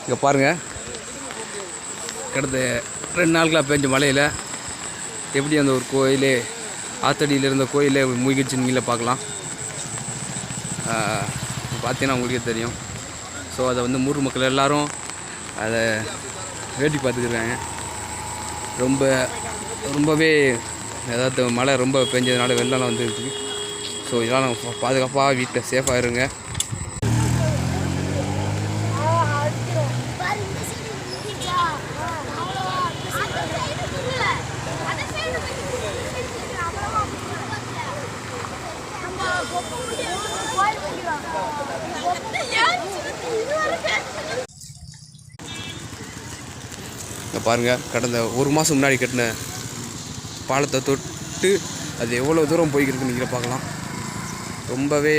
இங்கே பாருங்கள், கடந்த 2 நாட்களாக பெஞ்ச மழையில் எப்படி அந்த ஒரு கோயிலே ஆத்தடியில் இருந்த கோயிலே மூழ்கிடுச்சு நீங்களே பார்க்கலாம். பார்த்தீங்கன்னா உங்களுக்கே தெரியும். ஸோ அதை வந்து ஊர் மக்கள் எல்லோரும் அதை வேட்டி பார்த்துக்கிறாங்க. ரொம்பவே ஏதாவது மழை ரொம்ப பெஞ்சதுனால வெள்ளம்லாம் வந்துருக்கு. ஸோ இதெல்லாம் பாதுகாப்பாக வீட்டில் சேஃபாக இருங்க. இங்கே பாருங்கள், கடந்த 1 மாதம் முன்னாடி கட்டின பாலத்தை தொட்டு அது எவ்வளோ தூரம் போய்க்கிருக்குன்னு நீங்களே பார்க்கலாம். ரொம்பவே